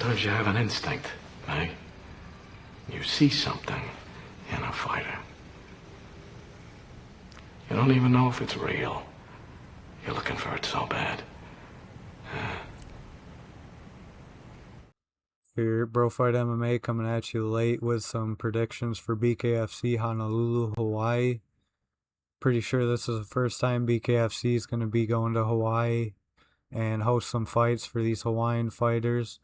Sometimes you have an instinct, May. You see something in a fighter. You don't even know if it's real. You're looking for it so bad. Here, Bro Fight MMA coming at you late with some predictions for BKFC Honolulu, Hawaii. Pretty sure this is the first time BKFC is going to be going to Hawaii and host some fights for these Hawaiian fighters.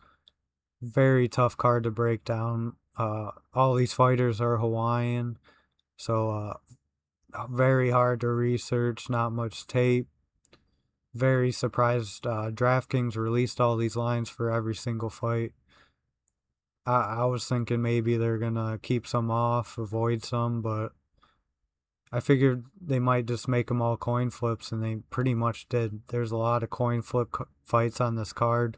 Very tough card to break down. All these fighters are Hawaiian, so very hard to research, not much tape. Very surprised DraftKings released all these lines for every single fight. I was thinking maybe they're going to keep some off, avoid some, but I figured they might just make them all coin flips, and they pretty much did. There's a lot of coin flip fights on this card,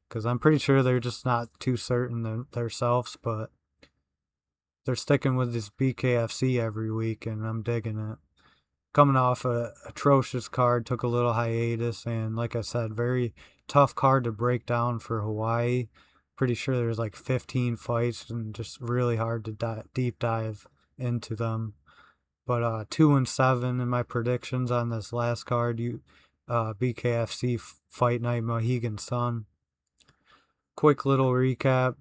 because I'm pretty sure they're just not too certain themselves, but they're sticking with this BKFC every week, and I'm digging it. Coming off a atrocious card, took a little hiatus, and like I said, very tough card to break down for Hawaii. Pretty sure there's like 15 fights, and just really hard to deep dive into them. But 2-7 in my predictions on this last card. BKFC Fight Night Mohegan Sun. Quick little recap.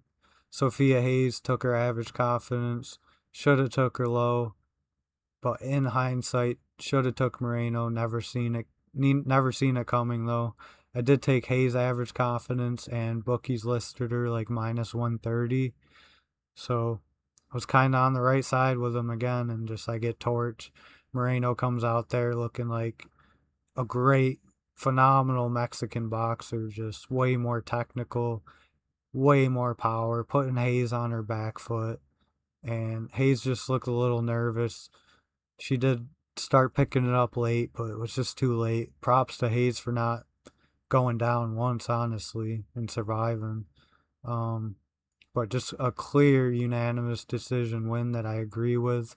Sophia Hayes took her average confidence. Should have took her low. But in hindsight, should have took Moreno. Never seen it coming though. I did take Hayes' average confidence, and bookies listed her like minus 130. So I was kind of on the right side with him again, and just I get torched. Moreno comes out there looking like a great, phenomenal Mexican boxer, just way more technical, way more power, putting Hayes on her back foot. And Hayes just looked a little nervous. She did start picking it up late, but it was just too late. Props to Hayes for not going down once, honestly, and surviving. But just a clear unanimous decision win that I agree with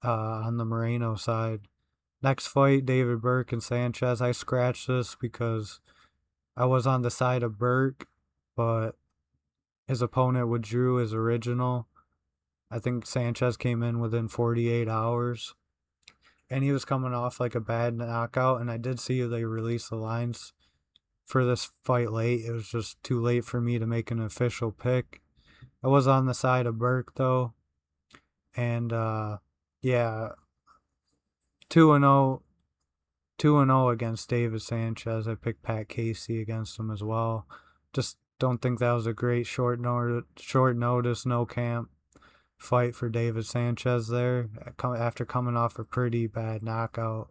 on the Moreno side. Next fight, David Burke and Sanchez. I scratched this because I was on the side of Burke, but his opponent withdrew his original. I think Sanchez came in within 48 hours. And he was coming off like a bad knockout, and I did see they released the lines for this fight late. It was just too late for me to make an official pick. I was on the side of Burke though, and yeah, 2-0 against David Sanchez. I picked Pat Casey against him as well. Just don't think that was a great short notice, no camp fight for David Sanchez there after coming off a pretty bad knockout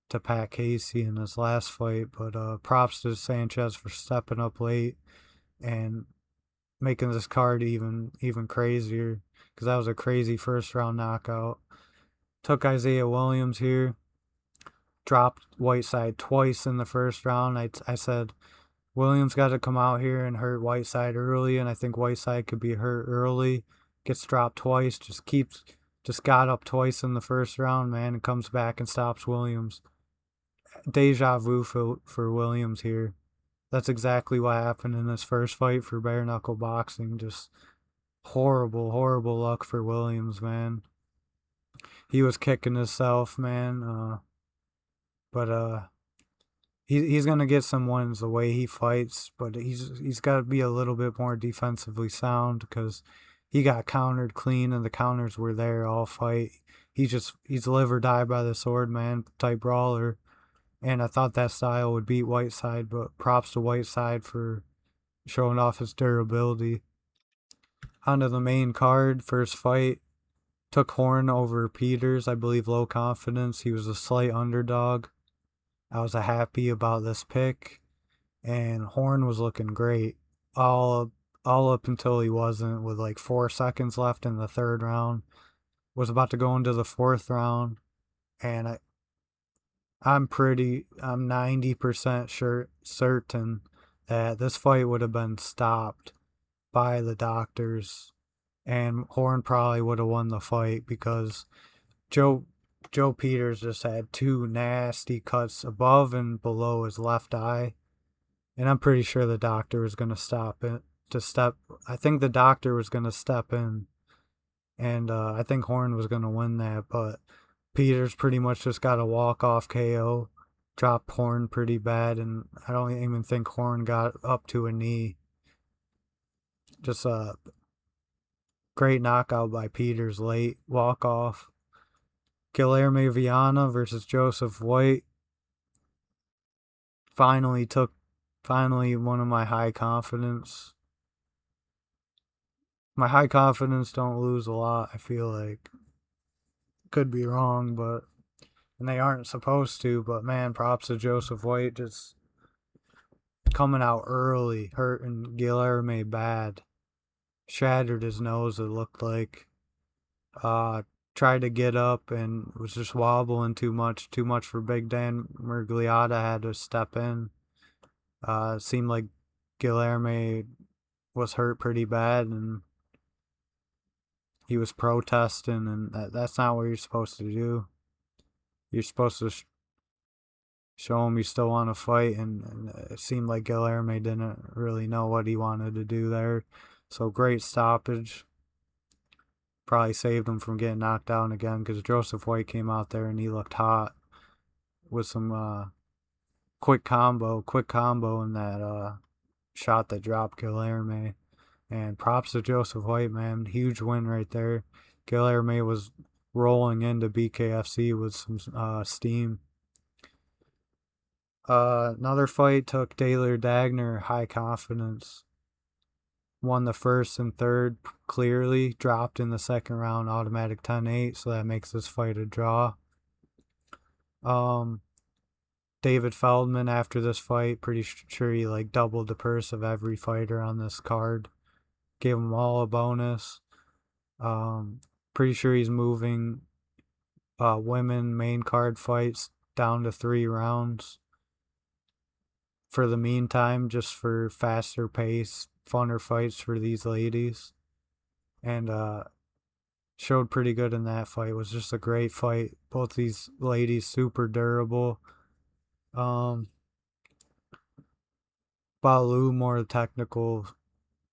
to Pat Casey in his last fight. But props to Sanchez for stepping up late and making this card even crazier, because that was a crazy first round knockout. Took Isaiah Williams here. Dropped Whiteside twice in the first round. I said Williams got to come out here and hurt Whiteside early, and I think Whiteside could be hurt early. Gets dropped twice, just got up twice in the first round, man, and comes back and stops Williams. Deja vu for Williams here. That's exactly what happened in this first fight for bare knuckle boxing. Just horrible luck for Williams, man. He was kicking himself, man. But he's gonna get some wins the way he fights, but he's got to be a little bit more defensively sound, because he got countered clean, and the counters were there all fight. He's live or die by the sword, man, type brawler. And I thought that style would beat Whiteside, but props to Whiteside for showing off his durability. Onto the main card, first fight. Took Horn over Peters, I believe low confidence. He was a slight underdog. I was happy about this pick. And Horn was looking great. All up until he wasn't, with like 4 seconds left in the third round. Was about to go into the fourth round, and I'm 90% certain that this fight would have been stopped by the doctors, and Horn probably would have won the fight, because Joe Peters just had 2 nasty cuts above and below his left eye, and I'm pretty sure the doctor was going to stop it. to step. I think the doctor was going to step in, and I think Horn was going to win that, but Peters pretty much just got a walk-off KO, dropped Horn pretty bad, and I don't even think Horn got up to a knee. Just a great knockout by Peters late, walk-off. Guilherme Viana versus Joseph White. Finally one of my high confidence. My high confidence don't lose a lot, I feel like. Could be wrong, and they aren't supposed to, but man, props to Joseph White just coming out early, hurting Guilherme bad. Shattered his nose, it looked like. Tried to get up and was just wobbling too much for Big Dan. Mergliata had to step in. Seemed like Guilherme was hurt pretty bad, and he was protesting, and that's not what you're supposed to do. You're supposed to show him you still want to fight, and it seemed like Guilherme didn't really know what he wanted to do there. So great stoppage. Probably saved him from getting knocked down again, because Joseph White came out there and he looked hot with some quick combo in that shot that dropped Guilherme. And props to Joseph White, man. Huge win right there. Guilherme was rolling into BKFC with some steam. Another fight took Daler Dagner, high confidence. Won the first and third clearly. Dropped in the second round, automatic 10-8, so that makes this fight a draw. David Feldman, after this fight, pretty sure he like doubled the purse of every fighter on this card. Gave them all a bonus. Pretty sure he's moving women main card fights down to 3 rounds for the meantime, just for faster pace, funner fights for these ladies. And showed pretty good in that fight. It was just a great fight. Both these ladies super durable. Balu more technical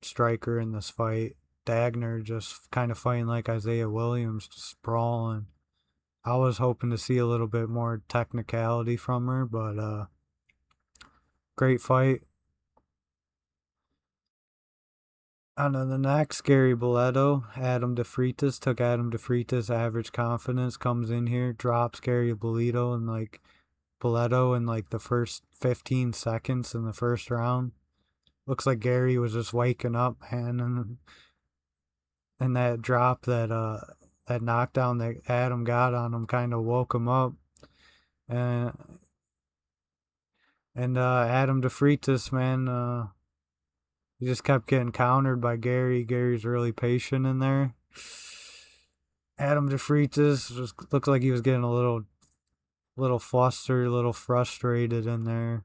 striker in this fight. Dagner just kind of fighting like Isaiah Williams, just sprawling. I was hoping to see a little bit more technicality from her, but great fight. And then the next, Gary Boleto, Adam DeFreitas, took Adam DeFreitas, average confidence, comes in here, drops Gary Boleto in the first 15 seconds in the first round. Looks like Gary was just waking up, man, and that drop, that knockdown that Adam got on him kind of woke him up. And Adam DeFreitas, man, he just kept getting countered by Gary. Gary's really patient in there. Adam DeFreitas just looked like he was getting a little flustered, a little frustrated in there.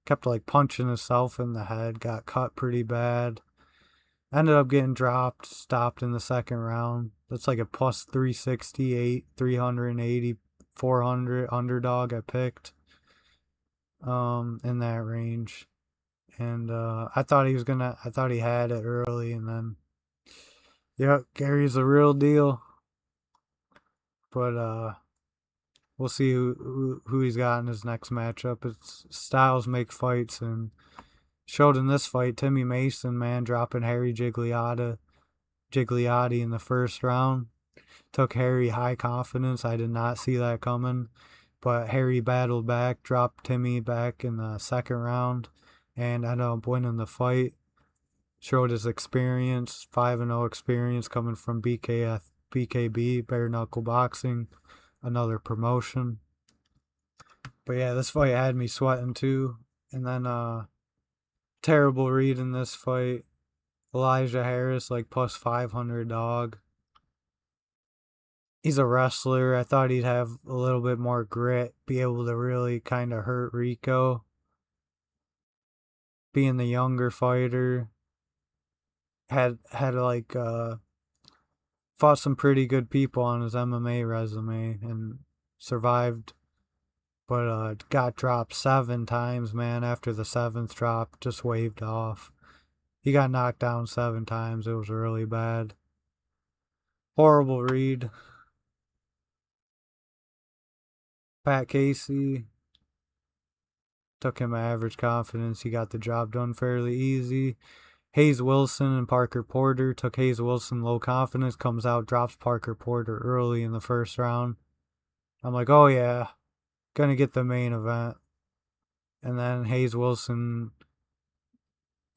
Kept like punching himself in the head. Got cut pretty bad. Ended up getting dropped, stopped in the second round. That's like a plus 368, 380, 400 underdog I picked in that range. And I thought he had it early, and then, yeah, Gary's a real deal. But we'll see who he's got in his next matchup. It's styles make fights, and showed in this fight, Timmy Mason, man, dropping Harry Gigliotti in the first round. Took Harry high confidence. I did not see that coming. But Harry battled back, dropped Timmy back in the second round, and ended up winning the fight. Showed his experience, 5-0 experience coming from BKB, bare knuckle boxing, another promotion. But yeah, this fight had me sweating too. And then terrible read in this fight. Elijah Harris, like plus 500 dog. He's a wrestler. I thought he'd have a little bit more grit, be able to really kind of hurt Rico. Being the younger fighter, had like fought some pretty good people on his MMA resume and survived, but got dropped 7 times, man. After the 7th drop, just waved off. He got knocked down 7 times. It was really bad. Horrible read. Pat Casey took him average confidence. He got the job done fairly easy. Hayes Wilson and Parker Porter took Hayes Wilson low confidence. Comes out, drops Parker Porter early in the first round. I'm like, oh yeah, gonna get the main event. And then Hayes Wilson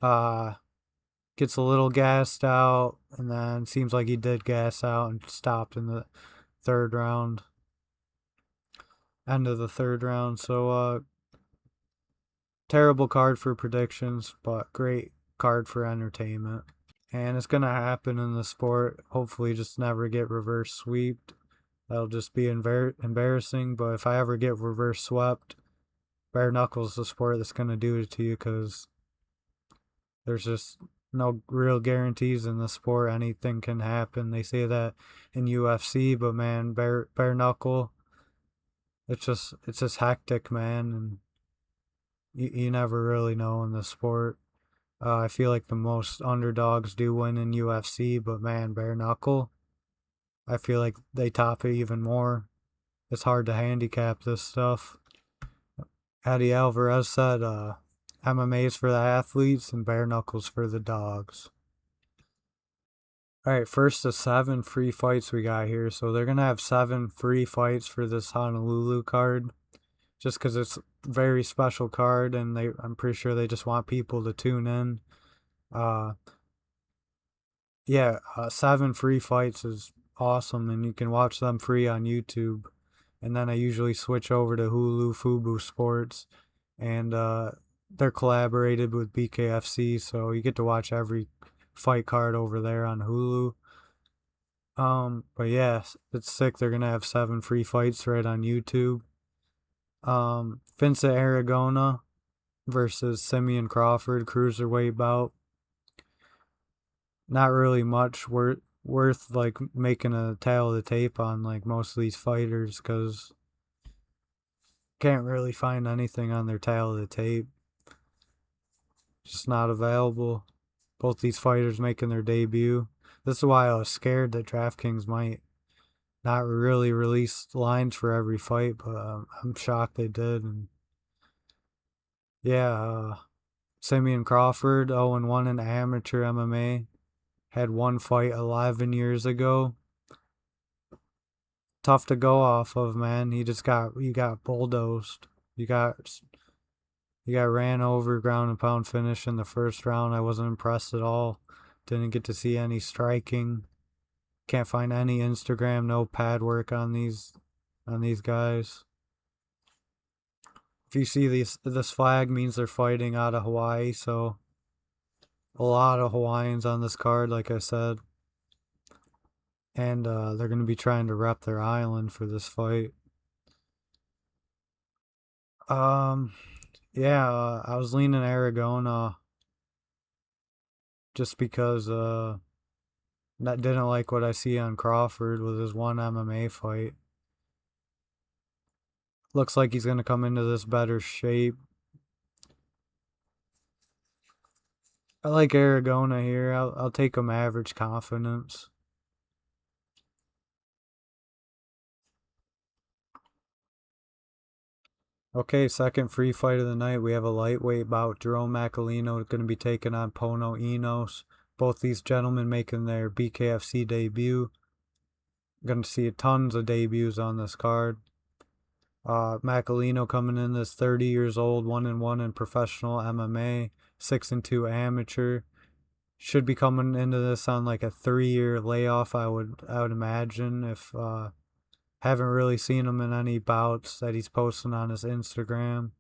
gets a little gassed out, and then seems like he did gas out and stopped in the third round. End of the third round. So terrible card for predictions, but great card for entertainment. And it's gonna happen in the sport. Hopefully just never get reverse sweeped. That'll just be embarrassing. But if I ever get reverse swept, bare knuckles the sport that's gonna do it to you, because there's just no real guarantees in the sport. Anything can happen. They say that in UFC, but man, bare knuckle, it's just hectic, man, and you never really know in the sport. I feel like the most underdogs do win in UFC, but man, bare knuckle, I feel like they top it even more. It's hard to handicap this stuff. Eddie Alvarez said, MMA is for the athletes and bare knuckles for the dogs. Alright, first of 7 free fights we got here. So they're going to have 7 free fights for this Honolulu card. Just because it's a very special card, and I'm pretty sure they just want people to tune in. 7 free fights is awesome, and you can watch them free on YouTube. And then I usually switch over to Hulu Fubu Sports, and they're collaborated with BKFC, so you get to watch every fight card over there on Hulu. But yeah, it's sick. They're gonna have 7 free fights right on YouTube. Vincent Aragona versus Simeon Crawford, cruiserweight bout. Not really much worth like making a tale of the tape on like most of these fighters, because can't really find anything on their tale of the tape. Just not available. Both these fighters making their debut. This is why I was scared that DraftKings might not really release lines for every fight, but I'm shocked they did. And yeah, Simeon Crawford, 0-1 in amateur MMA. Had one fight 11 years ago. Tough to go off of, man. You got bulldozed. You got ran over, ground and pound finish in the first round. I wasn't impressed at all. Didn't get to see any striking. Can't find any Instagram, no pad work on these guys. If you see this flag means they're fighting out of Hawaii, so a lot of Hawaiians on this card, like I said. And they're going to be trying to rep their island for this fight. Yeah, I was leaning Aragona just because didn't like what I see on Crawford with his one MMA fight. Looks like he's going to come into this better shape. I like Aragona here. I'll take him average confidence. Okay, second free fight of the night. We have a lightweight bout. Jerome Macalino going to be taking on Pono Enos. Both these gentlemen making their BKFC debut. Going to see tons of debuts on this card. Macalino coming in this 30 years old, 1-1 in professional MMA, 6-2 amateur. Should be coming into this on like a 3-year layoff, I would imagine, if haven't really seen him in any bouts that he's posting on his Instagram.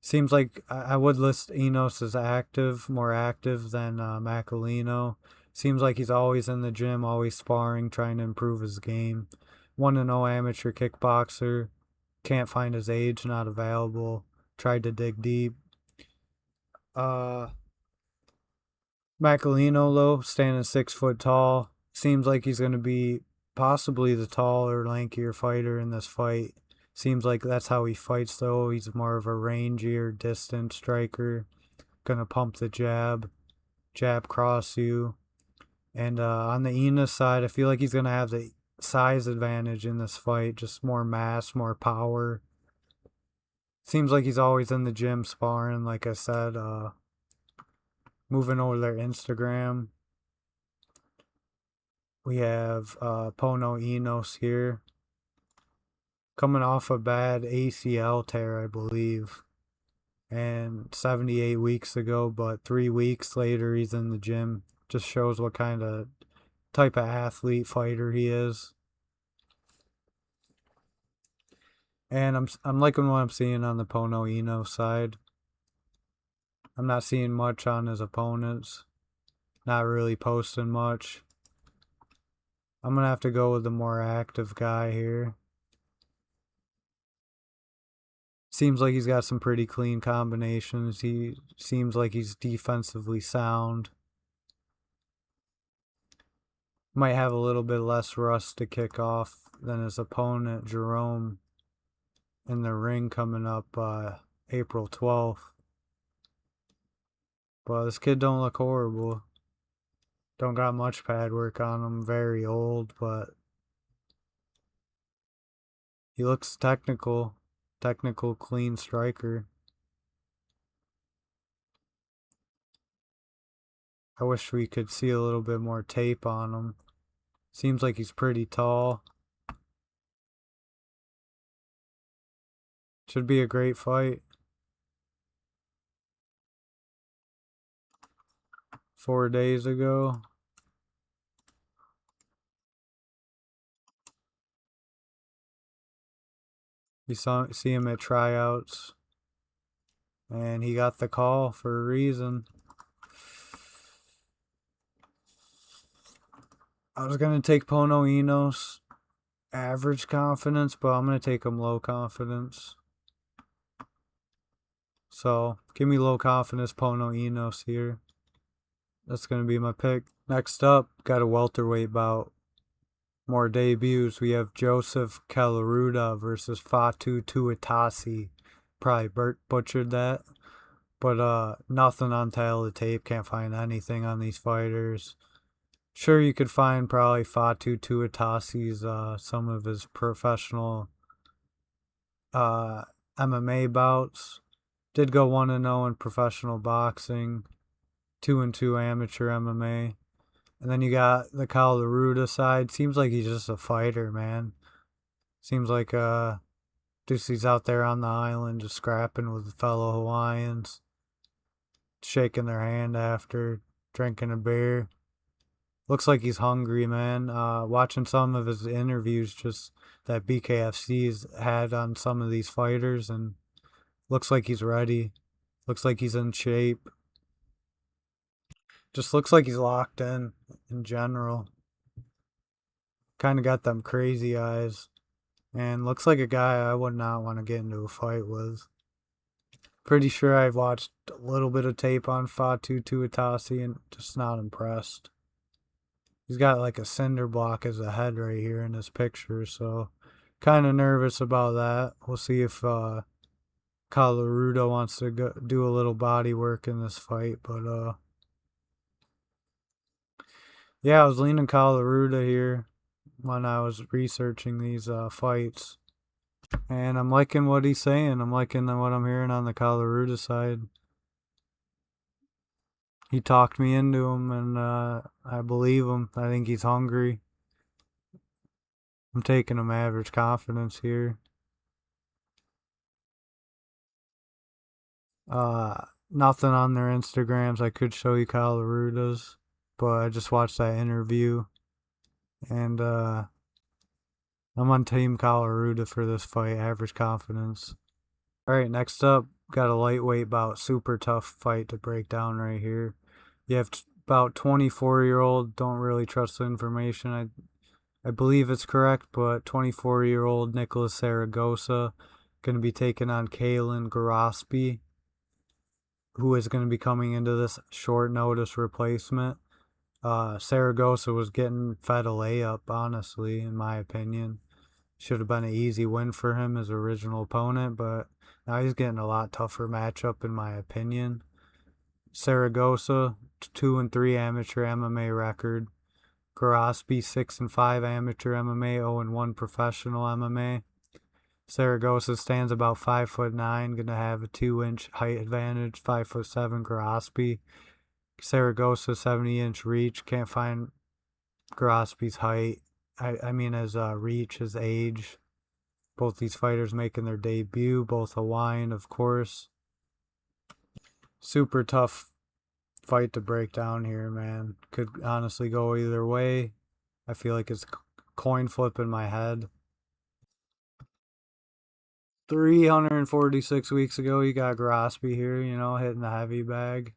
Seems like I would list Enos as active, more active than Macalino. Seems like he's always in the gym, always sparring, trying to improve his game. 1-0 amateur kickboxer. Can't find his age, not available. Tried to dig deep. Macalino, though, standing 6 foot tall. Seems like he's going to be possibly the taller, lankier fighter in this fight. Seems like that's how he fights, though. He's more of a rangier, distant striker. Gonna pump the jab. jab cross you. And on the Enos side, I feel like he's going to have the size advantage in this fight. Just more mass, more power. Seems like he's always in the gym sparring, like I said. Moving over their Instagram. We have Pono Enos here. Coming off a bad ACL tear, I believe. And 78 weeks ago, but 3 weeks later he's in the gym. Just shows what kind of type of athlete fighter he is. And I'm liking what I'm seeing on the Pono Enos side. I'm not seeing much on his opponents. Not really posting much. I'm going to have to go with the more active guy here. Seems like he's got some pretty clean combinations. He seems like he's defensively sound. Might have a little bit less rust to kick off than his opponent, Jerome, in the ring coming up April 12th. But this kid don't look horrible. Don't got much pad work on him. Very old, but he looks technical. Technical, clean striker. I wish we could see a little bit more tape on him. Seems like he's pretty tall. Should be a great fight. 4 days ago. You see him at tryouts. And he got the call for a reason. I was going to take Pono Enos average confidence, but I'm going to take him low confidence. So, give me low confidence Pono Enos here. That's going to be my pick. Next up, got a welterweight bout. More debuts. We have Joseph Calarruda versus Fatu Tuitasi. Probably butchered that. But nothing on tape. Can't find anything on these fighters. Sure, you could find probably Fatu Tuitasi's some of his professional MMA bouts. Did go 1-0 in professional boxing. 2-2 amateur MMA. And then you got the Calarruda side. Seems like he's just a fighter, man. Seems like just he's out there on the island just scrapping with fellow Hawaiians. Shaking their hand after, drinking a beer. Looks like he's hungry, man. Watching some of his interviews just that BKFC's had on some of these fighters, and looks like he's ready. Looks like he's in shape. Just looks like he's locked in general. Kind of got them crazy eyes. And looks like a guy I would not want to get into a fight with. Pretty sure I've watched a little bit of tape on Fatu Tuitasi and just not impressed. He's got like a cinder block as a head right here in this picture, so kind of nervous about that. We'll see if Calarruda wants to do a little body work in this fight, but yeah, I was leaning Calarruda here when I was researching these fights. And I'm liking what he's saying. I'm liking what I'm hearing on the Calarruda side. He talked me into him, and I believe him. I think he's hungry. I'm taking him average confidence here. Nothing on their Instagrams. I could show you Calarruda's, but I just watched that interview. And I'm on Team Calarruda for this fight, average confidence. Alright, next up, got a lightweight bout, super tough fight to break down right here. You have about 24-year-old, don't really trust the information. I believe it's correct, but 24-year-old Nicholas Saragosa going to be taking on Kaylan Gorospe, who is going to be coming into this short notice replacement. Saragosa was getting fed a layup, honestly, in my opinion. Should have been an easy win for him, his original opponent, but now he's getting a lot tougher matchup, in my opinion. Saragosa, 2-3 amateur MMA record. Gorospe, 6-5 amateur MMA, 0-1 professional MMA. Saragosa stands about 5'9", gonna have a 2-inch height advantage. 5'7" Gorospe. Saragosa 70-inch reach. Can't find Gorospe's height. I mean his reach, his age. Both these fighters making their debut. Both Hawaiian, of course. Super tough fight to break down here, man. Could honestly go either way. I feel like it's coin flip in my head. 346 weeks ago, you got Gorospe here, you know, hitting the heavy bag.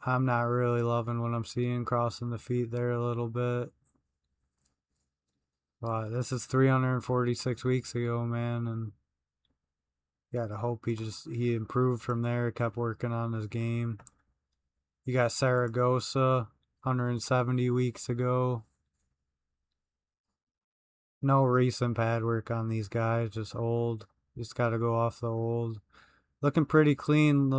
I'm not really loving what I'm seeing, crossing the feet there a little bit. But this is 346 weeks ago, man, and you gotta hope he improved from there, kept working on his game. You got Saragosa, 170 weeks ago. No recent pad work on these guys, just old. Just gotta go off the old. Looking pretty clean,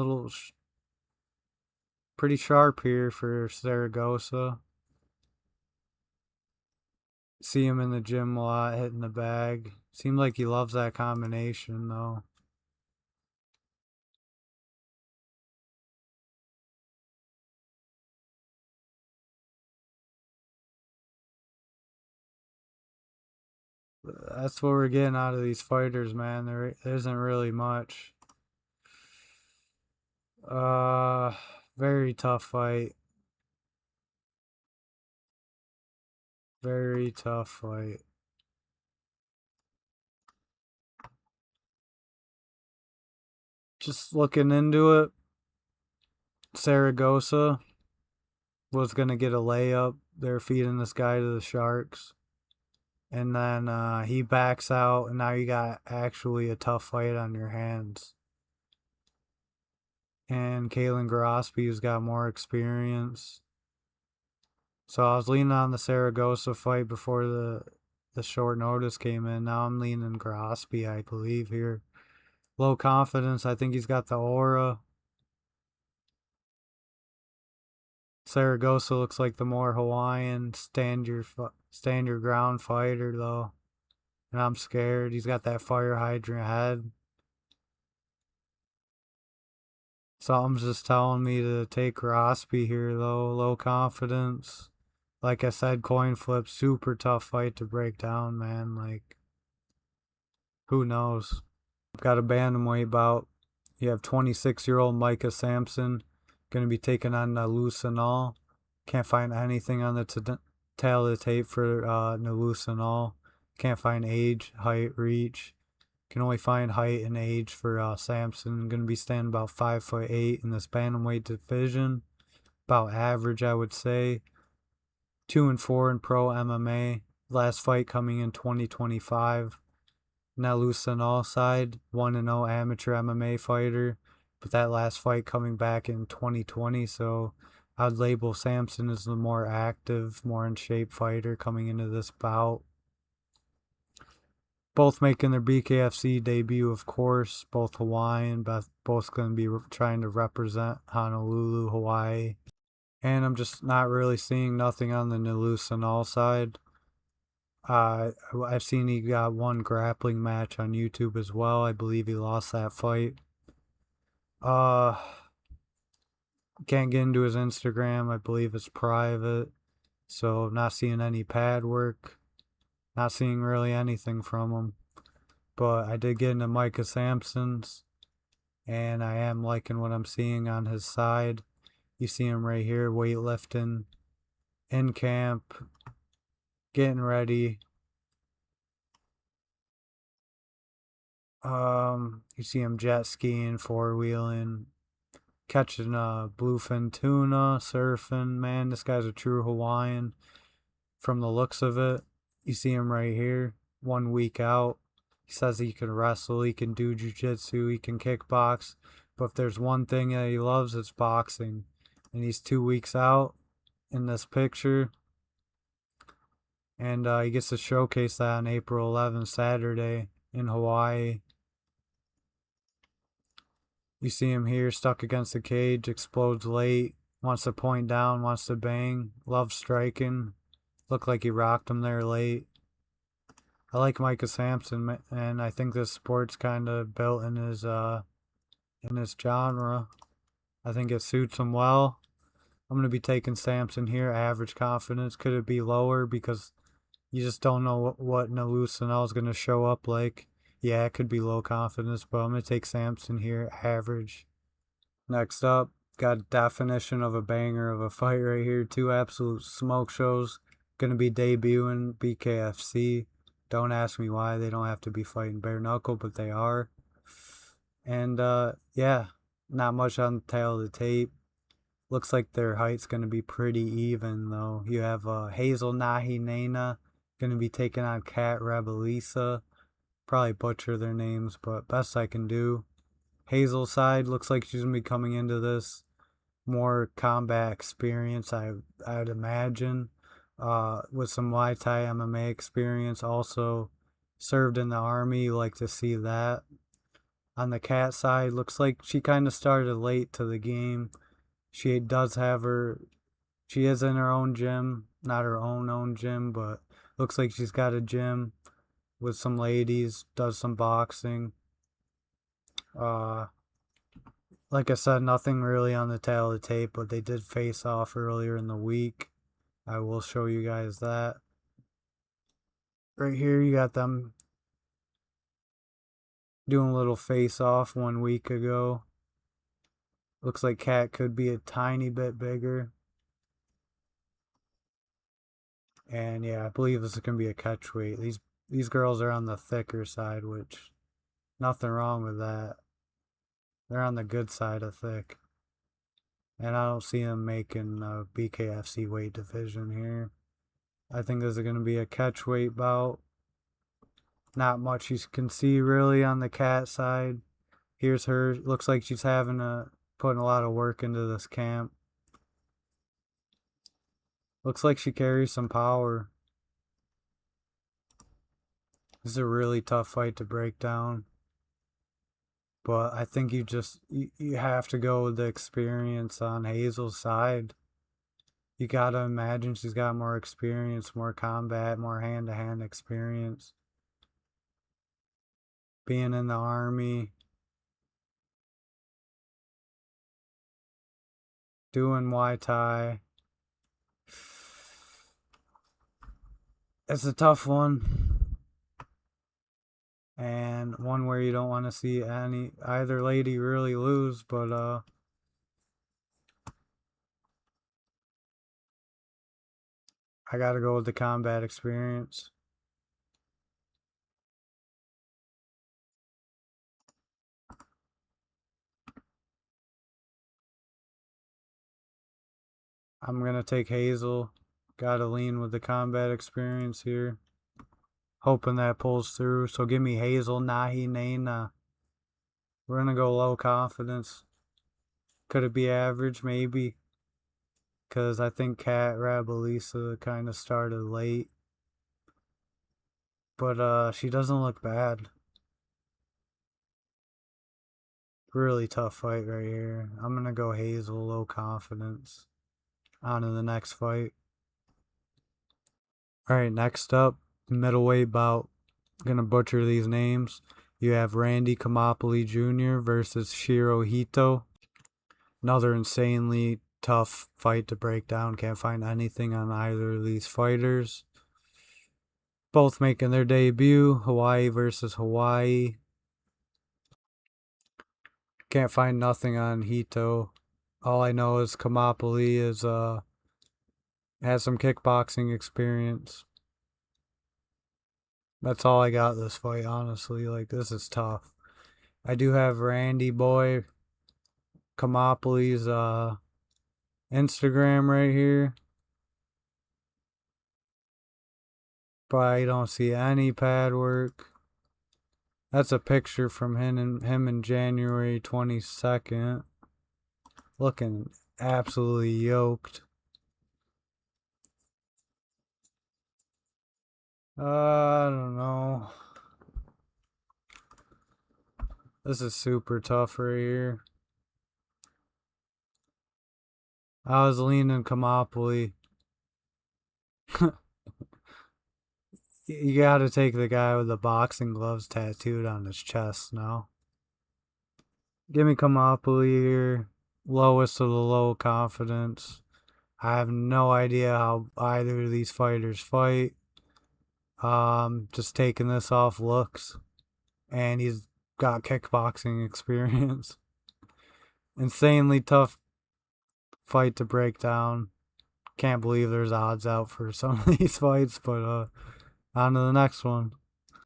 pretty sharp here for Saragosa. See him in the gym a lot, hitting the bag. Seems like he loves that combination, though. That's what we're getting out of these fighters, man. There isn't really much. Very tough fight. Very tough fight. Just looking into it, Saragosa was going to get a layup. They're feeding this guy to the Sharks. And then he backs out, and now you got actually a tough fight on your hands. And Kaylan Gorospe, who's got more experience. So I was leaning on the Saragosa fight before the short notice came in. Now I'm leaning Gorospe, I believe, here. Low confidence. I think he's got the aura. Saragosa looks like the more Hawaiian, stand your ground fighter, though. And I'm scared. He's got that fire hydrant head. Something's just telling me to take Gorospe here, though. Low confidence. Like I said, coin flip. Super tough fight to break down, man. Like, who knows? Got a bantamweight bout. You have 26-year-old Maika Samson going to be taking on Nalu Cenal. Can't find anything on the tail of the tape for Nalu Cenal. Can't find age, height, reach. Can only find height and age for Samson. Going to be standing about 5'8" in this bantamweight division. About average, I would say. 2-4 in pro MMA. Last fight coming in 2025. Nalu Cenal side, 1-0 amateur MMA fighter, but that last fight coming back in 2020, so I'd label Samson as the more active, more in shape fighter coming into this bout. Both making their BKFC debut, of course, both Hawaiian, both going to be trying to represent Honolulu, Hawaii. And I'm just not really seeing nothing on the Nalu Cenal side. I've seen he got one grappling match on YouTube as well. I believe he lost that fight. Can't get into his Instagram. I believe it's private. So not seeing any pad work. Not seeing really anything from him. But I did get into Maika Samson's. And I am liking what I'm seeing on his side. You see him right here, weightlifting. In camp. Getting ready. You see him jet skiing, four-wheeling, catching bluefin tuna, surfing. Man, this guy's a true Hawaiian from the looks of it. You see him right here, 1 week out. He says he can wrestle, he can do jiu-jitsu, he can kickbox. But if there's one thing that he loves, it's boxing. And he's 2 weeks out in this picture. And he gets to showcase that on April 11th, Saturday, in Hawaii. You see him here stuck against the cage, explodes late, wants to point down, wants to bang, loves striking. Looked like he rocked him there late. I like Maika Samson, and I think this sport's kind of built in his genre. I think it suits him well. I'm going to be taking Samson here, average confidence. Could it be lower because you just don't know what Nalu Cenal is going to show up like? Yeah, it could be low confidence, but I'm going to take Samson here, average. Next up, got a definition of a banger of a fight right here. Two absolute smoke shows. Going to be debuting BKFC. Don't ask me why. They don't have to be fighting bare knuckle, but they are. And yeah, not much on the tail of the tape. Looks like their height's going to be pretty even, though. You have Hazel Nahienaena going to be taking on Rabellizsa. Probably butcher their names, but best I can do. Hazel's side looks like she's going to be coming into this more combat experience, I'd imagine. With some Muay Thai MMA experience. Also served in the army. You like to see that. On the cat side, looks like she kind of started late to the game. She is in her own gym, not her own gym, but looks like she's got a gym with some ladies, does some boxing. Like I said, nothing really on the tail of the tape, but they did face off earlier in the week. I will show you guys that. Right here, you got them doing a little face off 1 week ago. Looks like Cat could be a tiny bit bigger. And yeah, I believe this is going to be a catch weight. These girls are on the thicker side, which nothing wrong with that. They're on the good side of thick. And I don't see them making a BKFC weight division here. I think this is going to be a catch weight bout. Not much you can see really on the Cat side. Here's her. Looks like she's putting a lot of work into this camp. Looks like she carries some power. This is a really tough fight to break down. But I think you have to go with the experience on Hazel's side. You gotta imagine she's got more experience, more combat, more hand-to-hand experience. Being in the army. Doing Muay Thai. It's a tough one. And one where you don't want to see either lady really lose, but I gotta go with the combat experience. I'm gonna take Hazel. Gotta lean with the combat experience here. Hoping that pulls through. So give me Hazel Nahienaena. We're gonna go low confidence. Could it be average? Maybe. Because I think Rabellizsa kind of started late. But she doesn't look bad. Really tough fight right here. I'm gonna go Hazel, low confidence. On to the next fight. Alright, next up, middleweight bout. Gonna butcher these names. You have Randy Kamaiopili Jr. versus Shiro Hitto. Another insanely tough fight to break down. Can't find anything on either of these fighters. Both making their debut. Hawaii versus Hawaii. Can't find nothing on Hitto. All I know is Kamaiopili has some kickboxing experience. That's all I got this fight, honestly. Like, this is tough. I do have Randy Boy Kamaiopili's Instagram right here. But I don't see any pad work. That's a picture from him in January 22nd. Looking absolutely yoked. I don't know. This is super tough right here. I was leaning Kamaiopili. You gotta take the guy with the boxing gloves tattooed on his chest now. Give me Kamaiopili here. Lowest of the low confidence. I have no idea how either of these fighters fight. Just taking this off looks. And he's got kickboxing experience. Insanely tough fight to break down. Can't believe there's odds out for some of these fights, but on to the next one.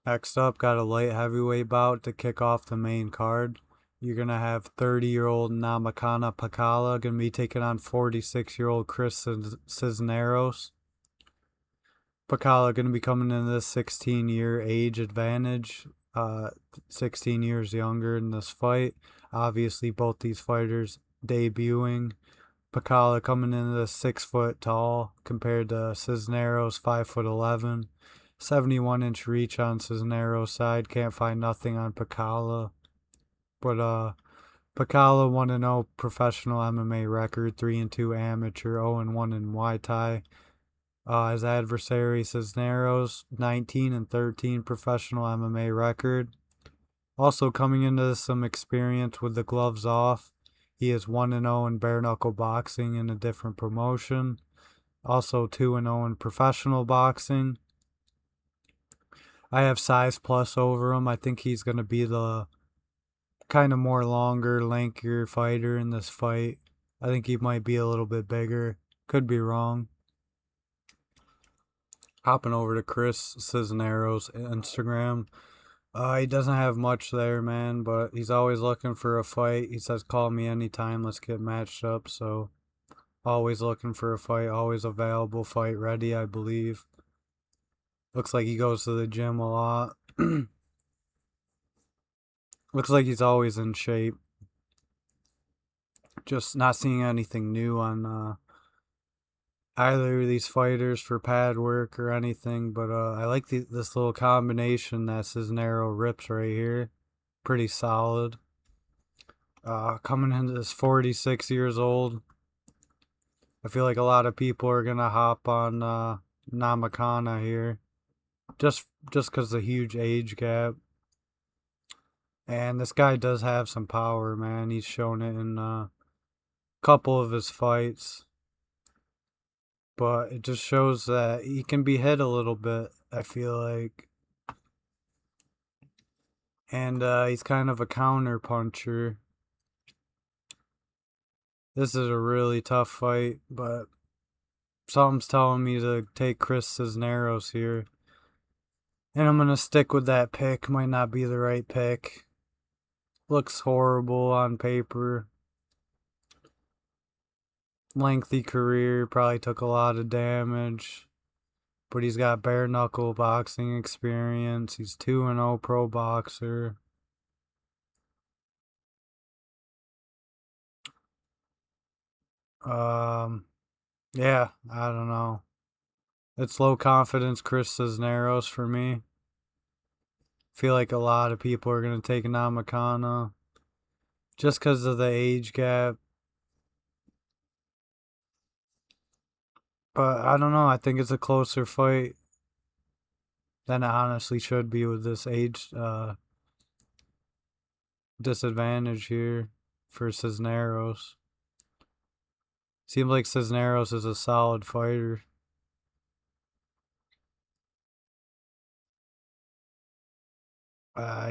Next up, got a light heavyweight bout to kick off the main card. You're going to have 30-year-old Namakana Pakala going to be taking on 46-year-old Chris Cisneros. Pakala going to be coming in this 16-year age advantage. 16 years younger in this fight. Obviously, both these fighters debuting. Pakala coming in this 6 foot tall compared to Cisneros 5'11". 71-inch reach on Cisneros' side. Can't find nothing on Pakala. But Pakala 1-0 professional MMA record, 3-2 amateur, 0-1 in Muay Thai. His adversary Cisneros, 19-13 professional MMA record. Also coming into some experience with the gloves off. He is 1-0 in bare knuckle boxing in a different promotion. Also 2-0 in professional boxing. I have size plus over him. I think he's going to be the kind of more longer, lankier fighter in this fight. I think he might be a little bit bigger. Could be wrong. Hopping over to Chris Cisneros' Instagram. He doesn't have much there, man, but he's always looking for a fight. He says, call me anytime, let's get matched up. So, always looking for a fight, always available, fight ready, I believe. Looks like he goes to the gym a lot. Looks like he's always in shape. Just not seeing anything new on either of these fighters for pad work or anything, but I like this little combination that Cisneros rips right here. Pretty solid. Coming into this 46 years old. I feel like a lot of people are going to hop on Namakana here. Just because of the huge age gap. And this guy does have some power, man. He's shown it in a couple of his fights. But it just shows that he can be hit a little bit, I feel like. And he's kind of a counter puncher. This is a really tough fight, but something's telling me to take Chris Cisneros here. And I'm going to stick with that pick. Might not be the right pick. Looks horrible on paper. Lengthy career, probably took a lot of damage. But he's got bare knuckle boxing experience. He's 2-0 pro boxer. Yeah, I don't know. It's low confidence Chris Cisneros for me. Feel like a lot of people are going to take Namakana just because of the age gap. But I don't know. I think it's a closer fight than it honestly should be with this age disadvantage here for Cisneros. Seems like Cisneros is a solid fighter.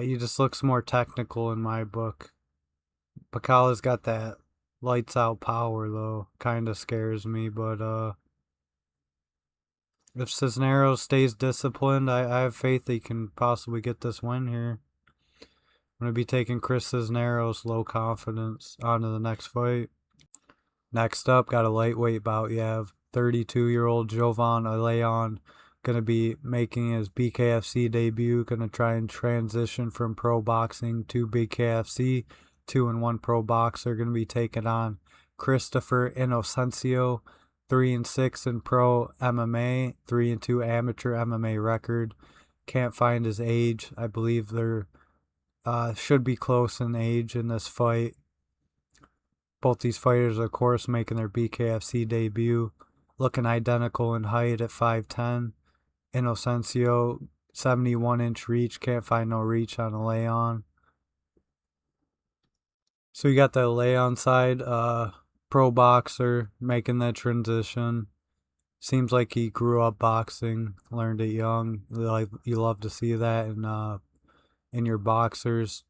He just looks more technical in my book. Pakala's got that lights out power though. Kinda scares me, but if Cisneros stays disciplined, I have faith he can possibly get this win here. I'm going to be taking Chris Cisneros, low confidence. On to the next fight. Next up, got a lightweight bout. You have 32-year-old Jovan Alayon going to be making his BKFC debut. Going to try and transition from pro boxing to BKFC. 2-1 pro boxer. Going to be taking on Christopher Inocencio. 3-6 in pro MMA. 3-2 amateur MMA record. Can't find his age. I believe they're should be close in age in this fight. Both these fighters, of course, making their BKFC debut, looking identical in height at 5'10". Inocencio, 71-inch reach, can't find no reach on Alayon. So you got the Alayon side, pro boxer, making that transition. Seems like he grew up boxing, learned it young. Like, you love to see that in your boxers.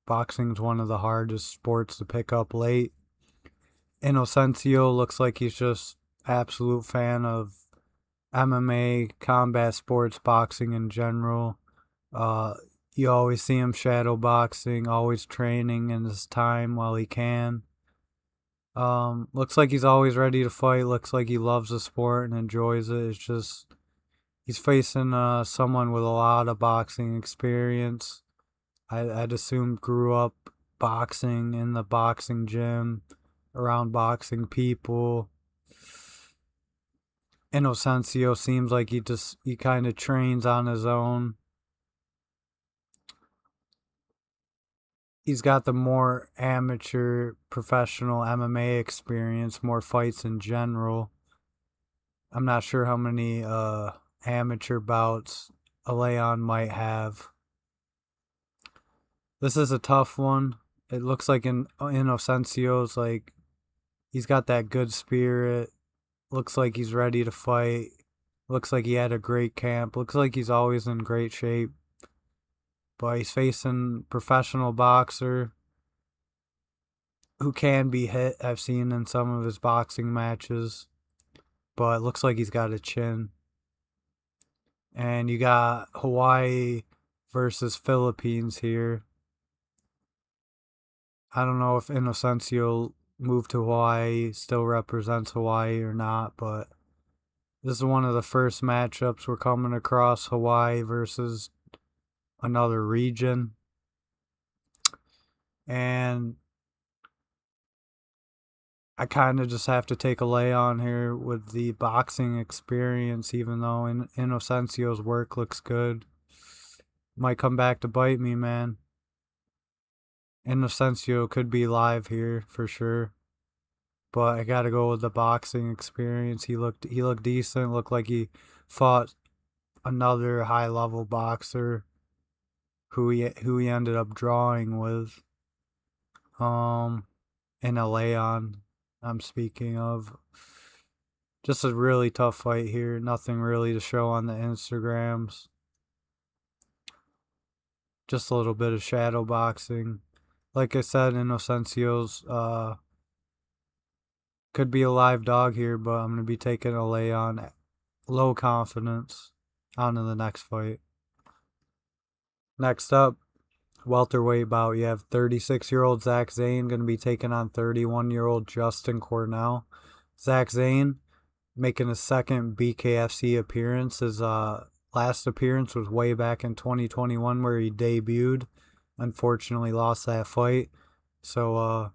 Boxing's one of the hardest sports to pick up late. Inocencio looks like he's just absolute fan of MMA, combat sports, boxing in general. You always see him shadow boxing, always training in his time while he can. Looks like he's always ready to fight. Looks like he loves the sport and enjoys it. It's just he's facing someone with a lot of boxing experience. I'd assume grew up boxing in the boxing gym, around boxing people. Inocencio seems like he kind of trains on his own. He's got the more amateur, professional MMA experience, more fights in general. I'm not sure how many amateur bouts Alayon might have. This is a tough one. It looks like Inocencio's like he's got that good spirit. Looks like he's ready to fight. Looks like he had a great camp. Looks like he's always in great shape. But he's facing professional boxer who can be hit. I've seen in some of his boxing matches. But it looks like he's got a chin. And you got Hawaii versus Philippines here. I don't know if Inocencio moved to Hawaii, still represents Hawaii or not, but this is one of the first matchups we're coming across, Hawaii versus another region. And I kind of just have to take a lay on here with the boxing experience, even though Inocencio's work looks good. Might come back to bite me, man. Inocencio could be live here for sure. But I gotta go with the boxing experience. He looked decent, looked like he fought another high level boxer who he ended up drawing with. In Alayon, I'm speaking of. Just a really tough fight here. Nothing really to show on the Instagrams. Just a little bit of shadow boxing. Like I said, Inocencio's could be a live dog here, but I'm gonna be taking Alayon low confidence. On to the next fight. Next up, welterweight bout. You have 36-year-old Zach Zane going to be taking on 31-year-old Justin Cornell. Zach Zane making his second BKFC appearance. His last appearance was way back in 2021 where he debuted. Unfortunately lost that fight. So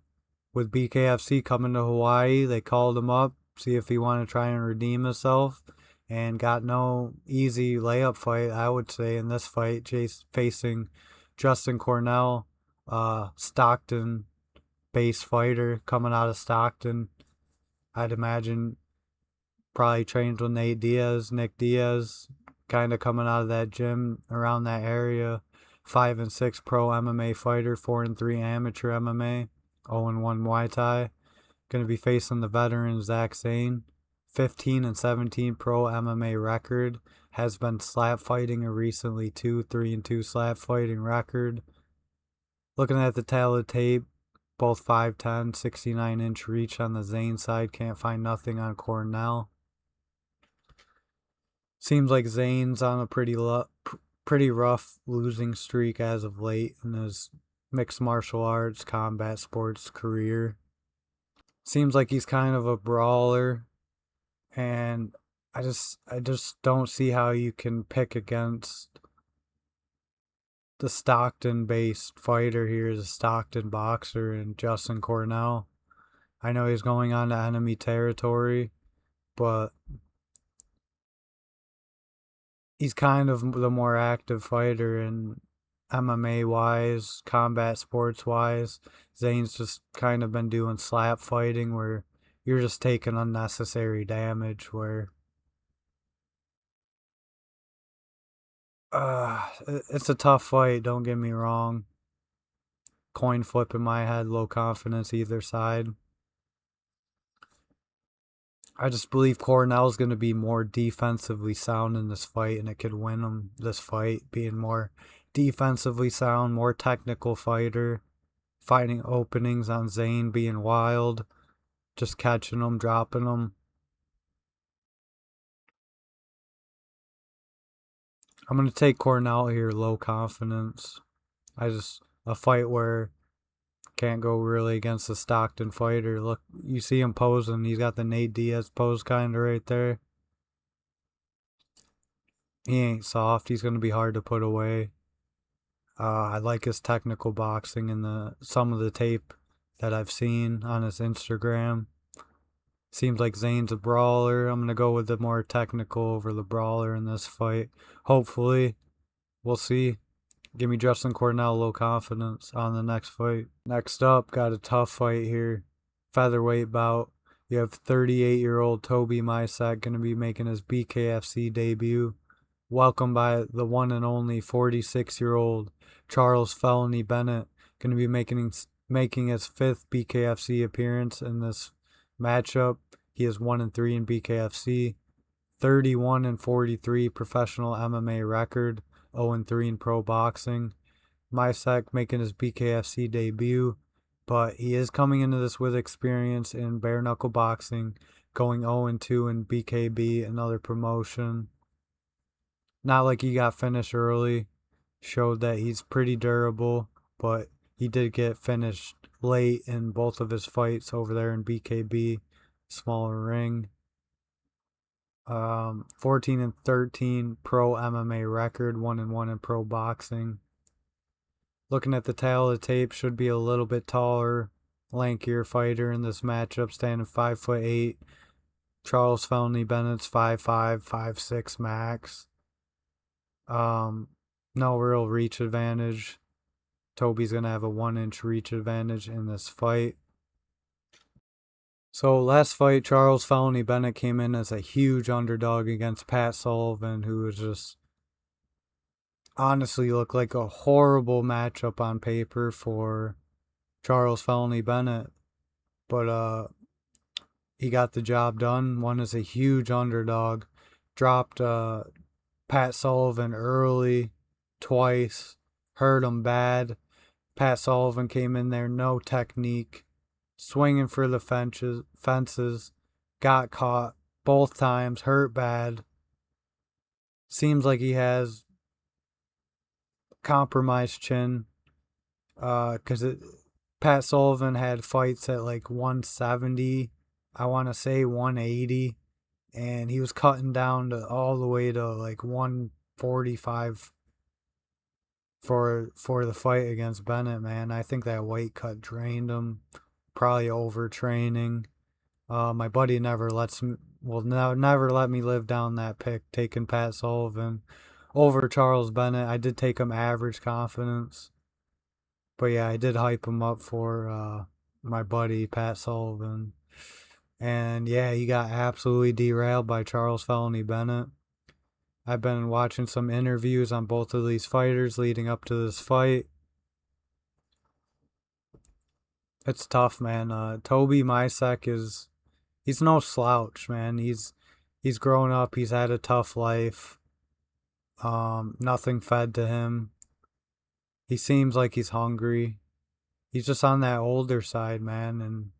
with BKFC coming to Hawaii, they called him up, see if he wanted to try and redeem himself. And got no easy layup fight, I would say, in this fight, facing Justin Cornell, Stockton-based fighter coming out of Stockton. I'd imagine probably trained with Nick Diaz, kind of coming out of that gym around that area. 5-6 pro MMA fighter, 4-3 amateur MMA, 0-1 Muay Thai. Going to be facing the veteran Zach Zane. 15-17 pro MMA record. Has been slap fighting recently too. 3-2 slap fighting record. Looking at the tally tape, both 5'10", 69-inch reach on the Zane side. Can't find nothing on Cornell. Seems like Zane's on a pretty rough losing streak as of late in his mixed martial arts, combat sports career. Seems like he's kind of a brawler. And I just don't see how you can pick against the Stockton-based fighter here, the Stockton boxer, and Justin Cornell. I know he's going on to enemy territory, but he's kind of the more active fighter, and MMA wise, combat sports wise. Zane's just kind of been doing slap fighting where you're just taking unnecessary damage. Where it's a tough fight. Don't get me wrong. Coin flip in my head, low confidence either side. I just believe Cornell's going to be more defensively sound in this fight, and it could win him this fight, being more defensively sound, more technical fighter, finding openings on Zane, being wild, just catching them, dropping them. I'm going to take Cornell here, low confidence. A fight where can't go really against the Stockton fighter. Look, you see him posing. He's got the Nate Diaz pose kind of right there. He ain't soft. He's going to be hard to put away. I like his technical boxing and some of the tape that I've seen on his Instagram. Seems like Zane's a brawler. I'm going to go with the more technical over the brawler in this fight. Hopefully. We'll see. Give me Justin Cornell low confidence on the next fight. Next up, got a tough fight here. Featherweight bout. You have 38-year-old Toby Mysak going to be making his BKFC debut. Welcomed by the one and only 46-year-old Charles Felony Bennett. Going to be making his fifth BKFC appearance in this matchup. He is 1-3 in BKFC. 31-43 professional MMA record. 0-3 in pro boxing. Mysak making his BKFC debut, but he is coming into this with experience in bare knuckle boxing, going 0-2 in BKB, another promotion. Not like he got finished early, showed that he's pretty durable, but he did get finished late in both of his fights over there in BKB, smaller ring. 14-13 pro MMA record, 1-1 in pro boxing. Looking at the tail of the tape, should be a little bit taller, lankier fighter in this matchup, standing 5'8". Charles Felony Bennett's 5'5", 5'6" max. No real reach advantage. Toby's gonna have a 1-inch reach advantage in this fight. So last fight, Charles Felony Bennett came in as a huge underdog against Pat Sullivan, who was just honestly looked like a horrible matchup on paper for Charles Felony Bennett. But he got the job done, won as a huge underdog, dropped Pat Sullivan early twice, hurt him bad. Pat Sullivan came in there, no technique, swinging for the fences, got caught both times, hurt bad. Seems like he has compromised chin, because Pat Sullivan had fights at like 170, I want to say 180, and he was cutting down to all the way to like 145 for the fight against Bennett, man. I think that weight cut drained him. Probably overtraining. My buddy never let me live down that pick, taking Pat Sullivan over Charles Bennett. I did take him average confidence. But yeah, I did hype him up for my buddy Pat Sullivan. And yeah, he got absolutely derailed by Charles Felony Bennett. I've been watching some interviews on both of these fighters leading up to this fight. It's tough, man. Toby Mysak he's no slouch, man. He's grown up. He's had a tough life. Nothing fed to him. He seems like he's hungry. He's just on that older side, man. And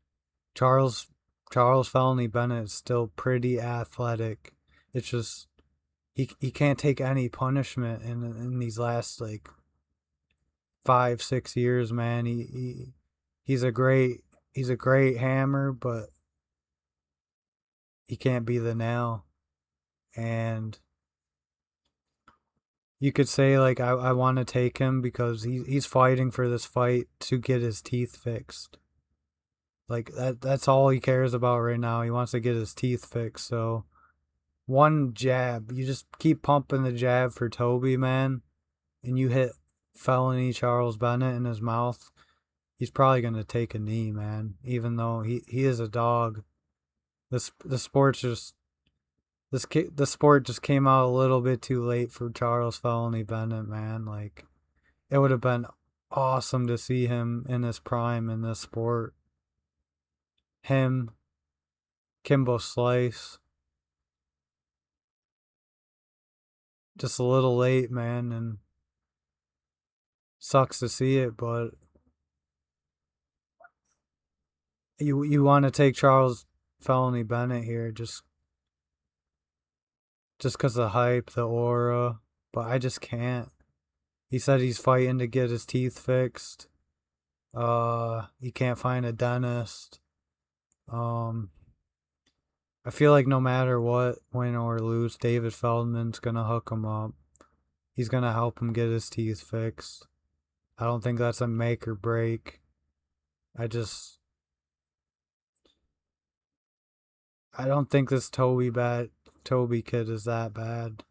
Charles Felony Bennett is still pretty athletic. It's just he can't take any punishment in these last like 5-6 years, man. He's a great hammer, but he can't be the nail. And you could say like I want to take him because he's fighting for this fight to get his teeth fixed. Like that's all he cares about right now. He wants to get his teeth fixed. So one jab, you just keep pumping the jab for Toby, man, and you hit felony Charles Bennett in his mouth, he's probably going to take a knee, man. Even though he is a dog. The sport just came out a little bit too late for Charles Felony Bennett, man. Like, it would have been awesome to see him in his prime in this sport. Him, Kimbo Slice. Just a little late, man, and sucks to see it, but you want to take Charles Felony Bennett here just because of the hype, the aura, but I just can't. He said he's fighting to get his teeth fixed. He can't find a dentist. I feel like no matter what, win or lose, David Feldman's gonna hook him up. He's gonna help him get his teeth fixed. I don't think that's a make or break. I don't think this Toby kid is that bad.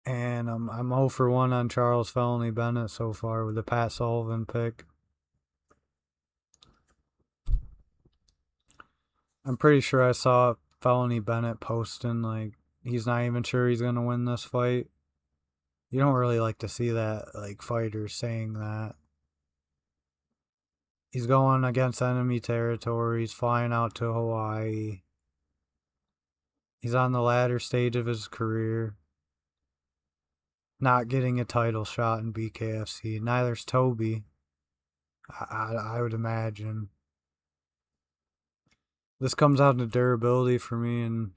And I'm 0 for 1 on Charles Felony Bennett so far with the Pat Sullivan pick. I'm pretty sure I saw Felony Bennett posting like he's not even sure he's gonna win this fight. You don't really like to see that, like, fighters saying that. He's going against enemy territory. He's flying out to Hawaii. He's on the latter stage of his career. Not getting a title shot in BKFC. Neither's Toby. I would imagine. This comes out to durability for me, and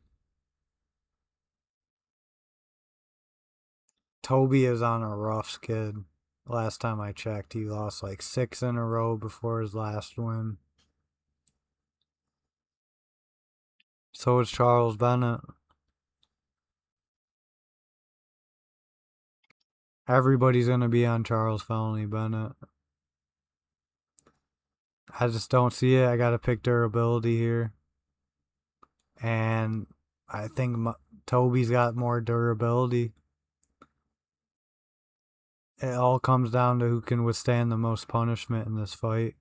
Toby is on a rough skid. Last time I checked, he lost like 6 in a row before his last win. So is Charles Bennett. Everybody's going to be on Charles Felony Bennett. I just don't see it. I got to pick durability here. And I think Toby's got more durability. It all comes down to who can withstand the most punishment in this fight.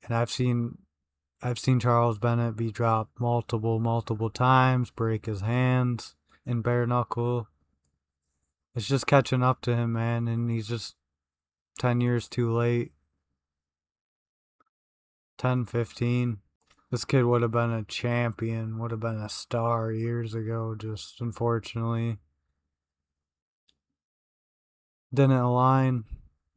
And I've seen Charles Bennett be dropped multiple times, break his hands in bare knuckle. It's just catching up to him, man, and he's just 10 years too late. 10, 15. This kid would have been a champion, would have been a star years ago, just unfortunately didn't align.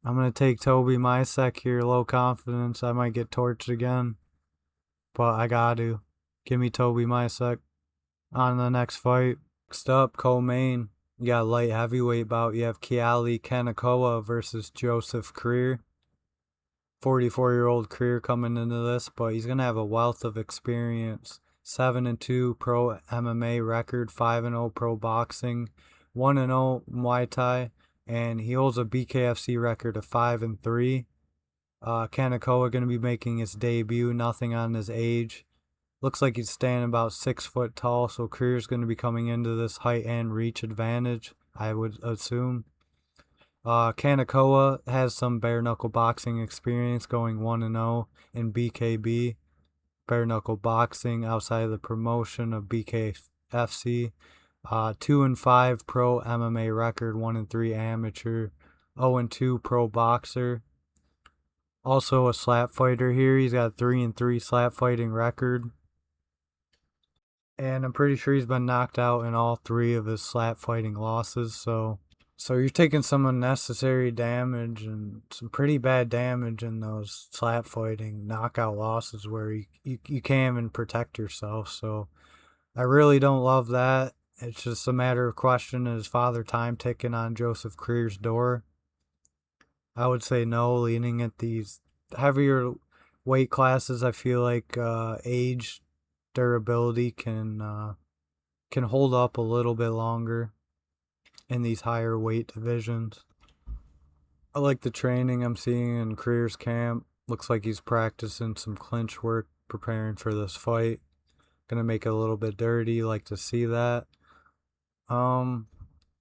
I'm going to take Toby Misek here, low confidence. I might get torched again, but I got to. Give me Toby Misek. On the next fight. Next up, co-main. You got light heavyweight bout. You have Keali'i Kanakawa versus Joseph Creer. 44-year-old Creer coming into this, but he's going to have a wealth of experience. 7-2 pro MMA record, 5-0 pro boxing, 1-0 Muay Thai, and he holds a BKFC record of 5-3. Kanakawa going to be making his debut, nothing on his age. Looks like he's standing about 6 foot tall, so Creer's going to be coming into this height and reach advantage, I would assume. Kanakawa has some bare knuckle boxing experience, going 1-0 in BKB. Bare knuckle boxing outside of the promotion of BKFC. 2-5 pro MMA record, 1-3 amateur, 0-2 pro boxer. Also a slap fighter here. He's got a 3-3 slap fighting record. And I'm pretty sure he's been knocked out in all 3 of his slap fighting losses. So you're taking some unnecessary damage and some pretty bad damage in those slap fighting knockout losses where you can't even protect yourself. So I really don't love that. It's just a matter of question, is Father Time ticking on Joseph Creer's door? I would say no, leaning at these heavier weight classes. I feel like age, durability can hold up a little bit longer in these higher weight divisions. I like the training I'm seeing in Creer's camp. Looks like he's practicing some clinch work, preparing for this fight. Gonna make it a little bit dirty. Like to see that.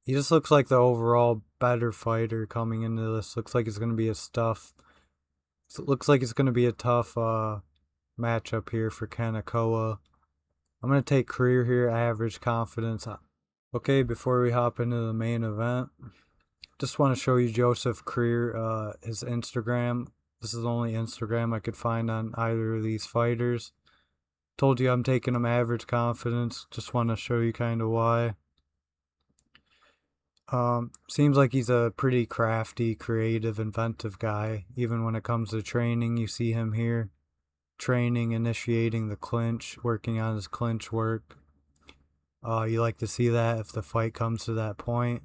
He just looks like the overall better fighter coming into this. Looks like it's going to be a tough. Looks like it's going to be a tough matchup here for Kanakawa. I'm going to take career here, average confidence. Okay, before we hop into the main event, just want to show you Joseph Career, his Instagram. This is the only Instagram I could find on either of these fighters. Told you I'm taking him average confidence. Just want to show you kind of why. Seems like he's a pretty crafty, creative, inventive guy. Even when it comes to training, you see him here. Training, initiating the clinch, working on his clinch work. You like to see that if the fight comes to that point.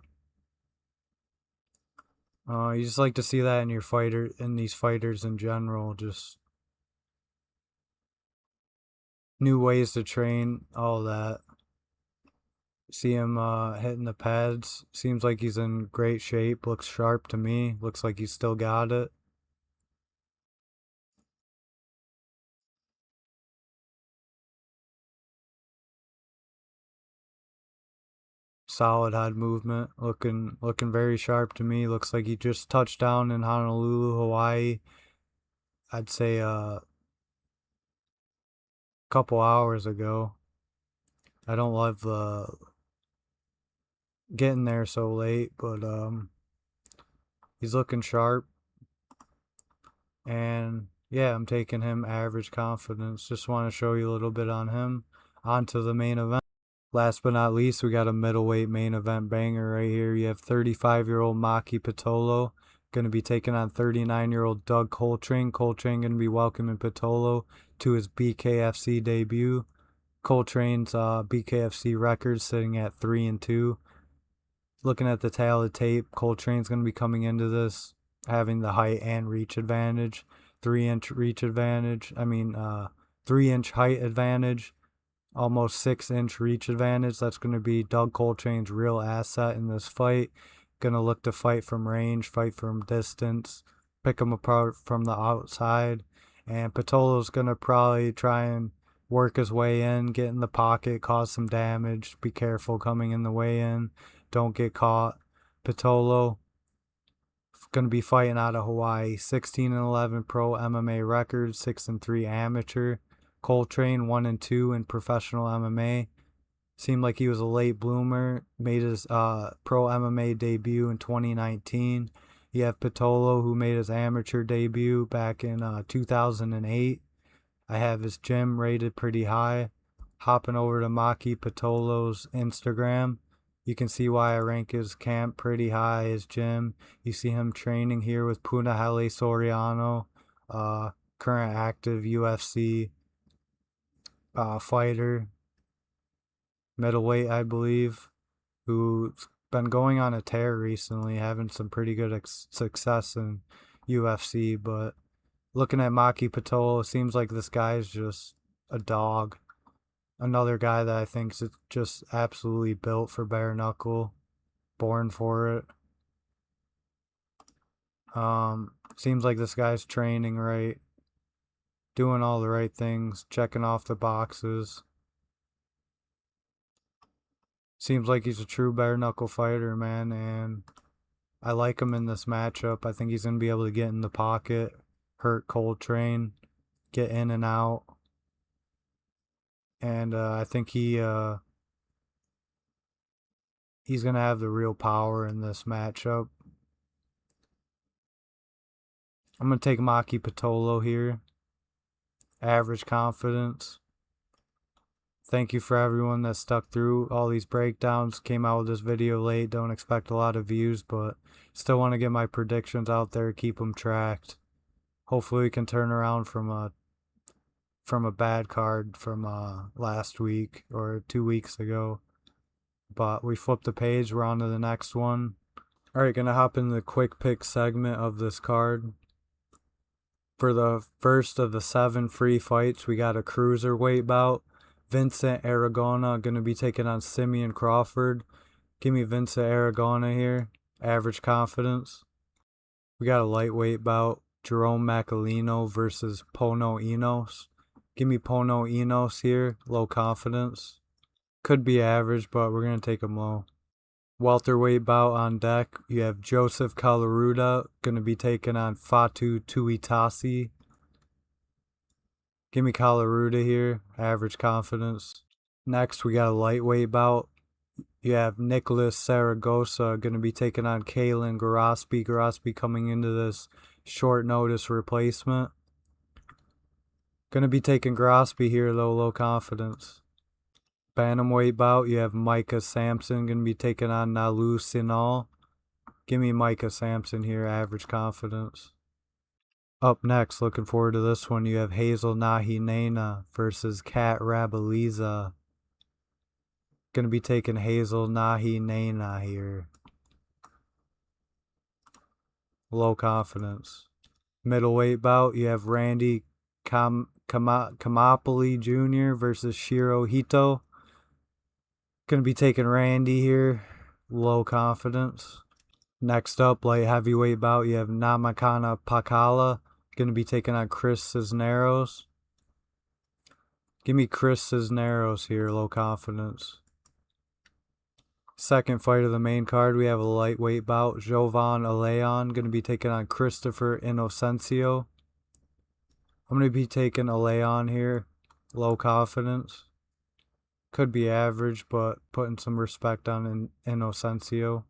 You just like to see that in these fighters in general. Just new ways to train, all that. See him hitting the pads. Seems like he's in great shape. Looks sharp to me. Looks like he's still got it. Solid head movement. Looking very sharp to me. Looks like he just touched down in Honolulu, Hawaii. I'd say a couple hours ago. I don't love getting there so late, but he's looking sharp. And yeah, I'm taking him average confidence. Just want to show you a little bit on him. On to the main event. Last but not least, we got a middleweight main event banger right here. You have 35-year-old Maki Pitolo going to be taking on 39-year-old Doug Coltrane. Coltrane going to be welcoming Pitolo to his BKFC debut. Coltrane's BKFC record sitting at 3-2. Looking at the talent tape, Coltrane's going to be coming into this having the height and reach advantage. 3-inch reach advantage. 3-inch height advantage. Almost 6-inch reach advantage. That's going to be Doug Coltrane's real asset in this fight. Going to look to fight from range, fight from distance, pick him apart from the outside. And Pitolo's going to probably try and work his way in, get in the pocket, cause some damage. Be careful coming in the way in. Don't get caught. Pitolo going to be fighting out of Hawaii. 16-11 pro MMA record, 6-3 amateur. Coltrane 1-2 in professional MMA. Seemed like he was a late bloomer. Made his pro MMA debut in 2019. You have Pitolo, who made his amateur debut back in 2008. I have his gym rated pretty high. Hopping over to Maki Pitolo's Instagram. You can see why I rank his camp pretty high, his gym. You see him training here with Punahele Soriano, current active UFC fighter, middleweight, I believe, who's been going on a tear recently, having some pretty good success in UFC. But looking at Maki Pitolo, it seems like this guy's just a dog. Another guy that I think is just absolutely built for bare knuckle, born for it. Seems like this guy's training right, doing all the right things, checking off the boxes. Seems like he's a true bare knuckle fighter, man, and I like him in this matchup. I think he's going to be able to get in the pocket, hurt Coltrane, get in and out. And I think he's going to have the real power in this matchup. I'm going to take Maki Pitolo here. Average confidence. Thank you for everyone that stuck through all these breakdowns. Came out with this video late. Don't expect a lot of views, but still want to get my predictions out there. Keep them tracked. Hopefully we can turn around from a bad card from last week or 2 weeks ago. But we flipped the page. We're on to the next one. Alright, gonna hop into the quick pick segment of this card. For the first of the 7 free fights, we got a cruiserweight bout. Vincent Aragona gonna be taking on Simeon Crawford. Give me Vincent Aragona here. Average confidence. We got a lightweight bout. Jerome Macalino versus Pono Enos. Give me Pono Enos here. Low confidence. Could be average, but we're going to take him low. Welterweight bout on deck. You have Joseph Calarruda going to be taking on Fatu Tuitasi. Give me Calarruda here. Average confidence. Next, we got a lightweight bout. You have Nicholas Saragosa going to be taking on Kaylan Gorospe. Gorospe coming into this short notice replacement. Going to be taking Gorospe here, low confidence. Bantamweight bout, you have Maika Samson going to be taking on Nalu Cenal. Give me Maika Samson here, average confidence. Up next, looking forward to this one, you have Hazel Nahienaena versus Rabellizsa. Going to be taking Hazel Nahienaena here. Low confidence. Middleweight bout, you have Randy Kamaiopili Jr. versus Shiro Hitto. Going to be taking Randy here. Low confidence. Next up, light heavyweight bout, you have Namakana Pakala. Going to be taking on Cisneros. Give me Cisneros here, low confidence. Second fight of the main card, we have a lightweight bout. Jovan Alayon going to be taking on Christopher Inocencio. I'm going to be taking Alayon here. Low confidence. Could be average, but putting some respect on Inocencio.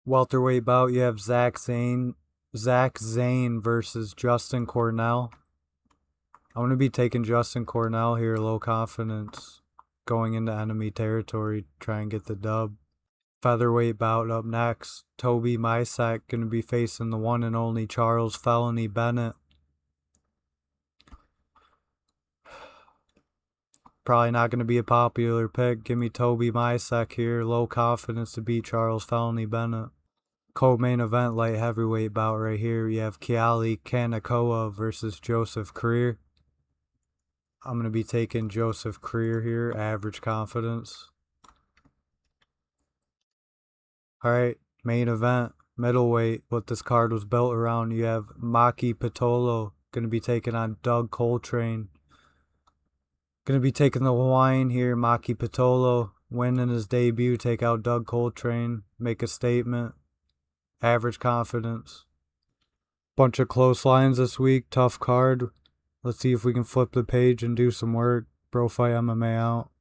Welterweight bout, you have Zach Zane versus Justin Cornell. I'm going to be taking Justin Cornell here. Low confidence. Going into enemy territory, try and get the dub. Featherweight bout up next. Toby Mysak going to be facing the one and only Charles Felony Bennett. Probably not going to be a popular pick. Give me Toby Mysak here. Low confidence to beat Charles Felony Bennett. Co-main event light heavyweight bout right here. You have Keali'i versus Joseph Creer. I'm going to be taking Joseph Creer here, average confidence. Alright, main event, middleweight, what this card was built around. You have Maki Pitolo going to be taking on Doug Coltrane. Going to be taking the Hawaiian here, Maki Pitolo. Win in his debut, take out Doug Coltrane, make a statement. Average confidence. Bunch of close lines this week, tough card. Let's see if we can flip the page and do some work. Bro Fight MMA out.